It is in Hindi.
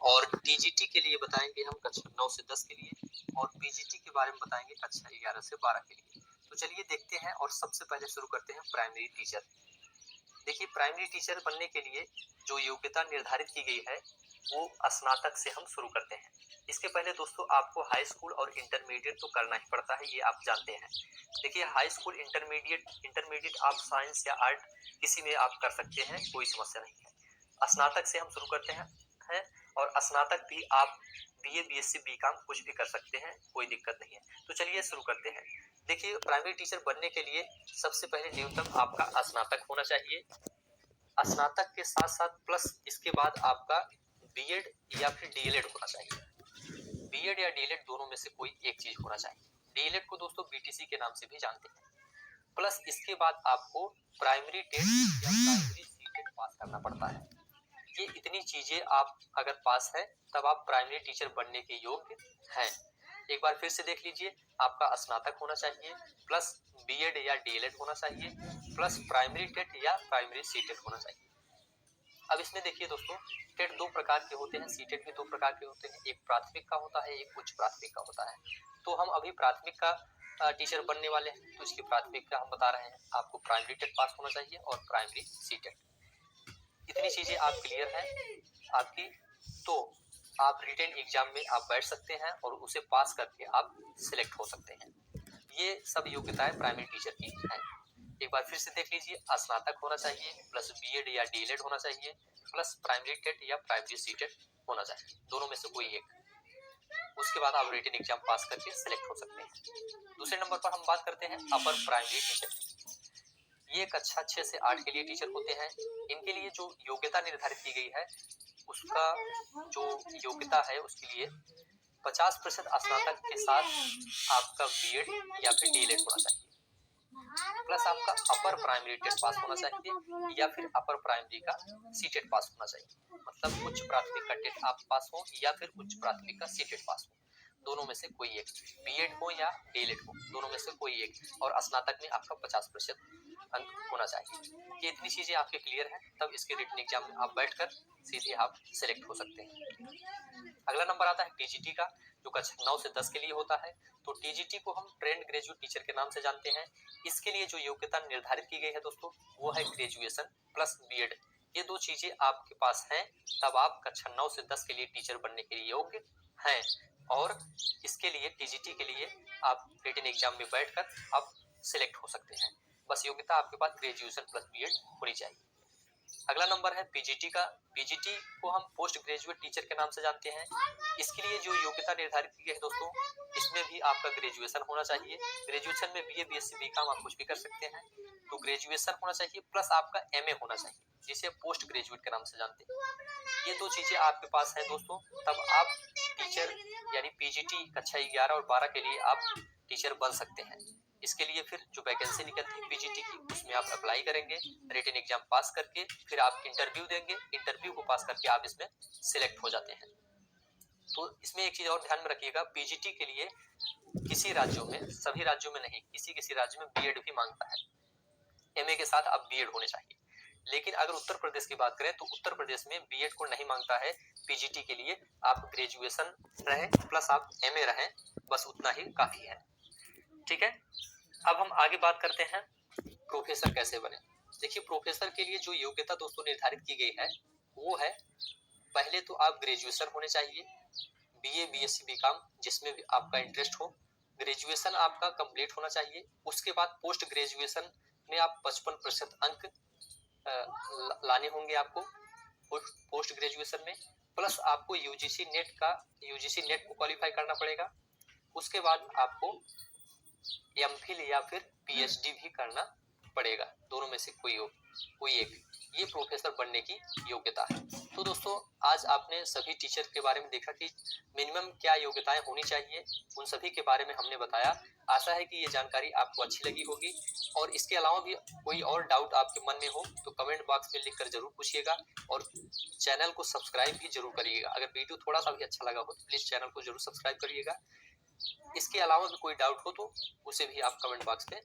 और टीजीटी के लिए बताएंगे हम कक्षा 9 से 10 के लिए, और पीजीटी के बारे में बताएंगे कक्षा 11 से 12 के लिए। तो चलिए देखते हैं और सबसे पहले शुरू करते हैं प्राइमरी टीचर। देखिए, प्राइमरी टीचर बनने के लिए जो योग्यता निर्धारित की गई है वो स्नातक से हम शुरू करते हैं। इसके पहले दोस्तों आपको हाई स्कूल और इंटरमीडिएट तो करना ही पड़ता है, ये आप जानते हैं। देखिए, हाई स्कूल इंटरमीडिएट आप साइंस या आर्ट किसी में आप कर सकते हैं, कोई समस्या नहीं है। स्नातक से हम शुरू करते हैं और स्नातक भी आप बीए, बीएससी, बीकॉम कुछ भी कर सकते हैं, कोई दिक्कत नहीं है। तो चलिए शुरू करते हैं। देखिए, प्राइमरी टीचर बनने के लिए सबसे पहले न्यूनतम आपका स्नातक होना चाहिए। स्नातक के साथ साथ प्लस इसके बाद आपका बीएड या फिर डीएलएड होना चाहिए। बीएड या डीएलएड दोनों में से कोई एक चीज होना चाहिए। डीएलएड को दोस्तों बीटीसी के नाम से भी जानते हैं। प्लस इसके बाद आपको प्राइमरी टेस्ट या प्राइमरी सीटेट पास करना पड़ता है। ये इतनी चीजें आप अगर पास है तब आप प्राइमरी टीचर बनने के योग्य हैं। एक बार फिर से देख लीजिए, आपका स्नातक होना चाहिए, प्लस बीएड या डीएलएड होना चाहिए, प्लस प्राइमरी टेट या प्राइमरी सीटेट होना चाहिए। अब इसमें देखिए दोस्तों, टेट दो प्रकार के होते हैं, सीटेट भी दो प्रकार के होते हैं। एक प्राथमिक का होता है, एक उच्च प्राथमिक का होता है। तो हम अभी प्राथमिक का टीचर बनने वाले हैं, तो इसकी प्राथमिक का हम बता रहे हैं। आपको प्राइमरी टेट पास होना चाहिए और प्राइमरी सीटेट। इतनी चीजें आप क्लियर है आपकी, तो आप रिटन एग्जाम में आप बैठ सकते हैं और उसे पास करके आप सिलेक्ट हो सकते हैं। ये सब योग्यताएं प्राइमरी टीचर की हैं। एक बार फिर से देख लीजिए, स्नातक होना चाहिए, प्लस बीएड या डीएलएड होना चाहिए, प्लस प्राइमरी टेट या प्राइमरी सीटेट होना चाहिए, दोनों में से कोई एक। उसके बाद आप रिटन एग्जाम पास करके सिलेक्ट हो सकते हैं। दूसरे नंबर पर हम बात करते हैं अपर प्राइमरी टीचर। ये कक्षा 6 से 8 के लिए टीचर होते हैं। इनके लिए जो योग्यता निर्धारित की गई है, उसका जो योग्यता है उसके लिए 50% स्नातक के साथ आपका बीएड या फिर डीएलएड होना चाहिए, प्लस आपका अपर प्राइमरी टेट पास होना चाहिए या फिर अपर प्राइमरी का सीटेट पास होना चाहिए। मतलब उच्च प्राथमिक का टेट आप पास हो या फिर उच्च प्राथमिक का सीटेट पास हो, दोनों में से कोई एक, बीएड हो या डीएलएड हो, दोनों में से कोई एक। और स्नातक में आपका 50% अंक होना चाहिए। ये इतनी चीजें आपके क्लियर है, तब इसके रिटन एग्जाम में आप बैठकर सीधे आप सिलेक्ट हो सकते हैं। अगला नंबर आता है टीजीटी का, जो कक्षा 9 से 10 के लिए होता है। तो टीजीटी को हम ट्रेंड ग्रेजुएट टीचर के नाम से जानते हैं। इसके लिए जो योग्यता निर्धारित की गई है दोस्तों, वो है ग्रेजुएशन प्लस बीएड। ये दो चीजें आपके पास हैं, तब आप कक्षा 9 से 10 के लिए टीचर बनने के लिए योग्य हैं। और इसके लिए टीजीटी के लिए आप रिटन एग्जाम में बैठकर आप सिलेक्ट हो सकते हैं। बस योग्यता आपके पास ग्रेजुएशन प्लस बीएड होनी चाहिए। अगला नंबर है पीजीटी का। पीजीटी को हम पोस्ट ग्रेजुएट टीचर के नाम से जानते हैं। इसके लिए जो योग्यता निर्धारित की गई है दोस्तों, इसमें भी आपका ग्रेजुएशन होना चाहिए। ग्रेजुएशन में बीए, बीएससी, बीकॉम आप कुछ भी कर सकते हैं। तो ग्रेजुएशन होना चाहिए प्लस आपका एमए होना चाहिए, जिसे पोस्ट ग्रेजुएट के नाम से जानते हैं। ये दो चीजें आपके पास है दोस्तों, तब आप टीचर यानी पीजीटी कक्षा 11 और 12 के लिए आप टीचर बन सकते हैं। इसके लिए फिर जो वैकेंसी निकलती है पीजीटी की, उसमें आप अप्लाई करेंगे, रिटन एग्जाम पास करके फिर आप इंटरव्यू देंगे, इंटरव्यू को पास करके आप इसमें सिलेक्ट हो जाते हैं। तो इसमें एक चीज और ध्यान में रखिएगा, पीजीटी के लिए किसी राज्यों में, सभी राज्यों में नहीं, किसी राज्य में बीएड भी मांगता है। एमए के साथ आप बीएड होने चाहिए। लेकिन अगर उत्तर प्रदेश की बात करें तो उत्तर प्रदेश में बीएड को नहीं मांगता है। पीजीटी के लिए आप ग्रेजुएशन रहे प्लस आप एमए रहे, बस उतना ही काफी है। ठीक है, अब हम आगे बात करते हैं प्रोफेसर कैसे बने। देखिए, प्रोफेसर के लिए जो योग्यता दोस्तों निर्धारित की गई है वो है, पहले तो आप ग्रेजुएशन होने चाहिए, बीए, बीएससी, बीकॉम जिसमें भी आपका इंटरेस्ट हो, ग्रेजुएशन आपका कंप्लीट होना चाहिए। उसके बाद पोस्ट ग्रेजुएशन में आप 55% अंक लाने होंगे आपको पोस्ट ग्रेजुएशन में, प्लस आपको यूजीसी नेट को क्वालिफाई करना पड़ेगा। उसके बाद आपको एमफिल या फिर पीएचडी भी करना पड़ेगा, दोनों में से कोई एक। ये प्रोफेसर बनने की योग्यता है। तो दोस्तों, आज आपने सभी टीचर के बारे में देखा कि मिनिमम क्या योग्यताएं होनी चाहिए, उन सभी के बारे में हमने बताया। आशा है कि ये जानकारी आपको अच्छी लगी होगी, और इसके अलावा भी कोई और डाउट आपके मन में हो तो कमेंट बॉक्स में लिखकर जरूर पूछिएगा, और चैनल को सब्सक्राइब भी जरूर करिएगा। अगर वीडियो थोड़ा सा भी अच्छा लगा हो तो प्लीज चैनल को जरूर सब्सक्राइब करिएगा। इसके अलावा भी कोई डाउट हो तो उसे भी आप कमेंट बॉक्स में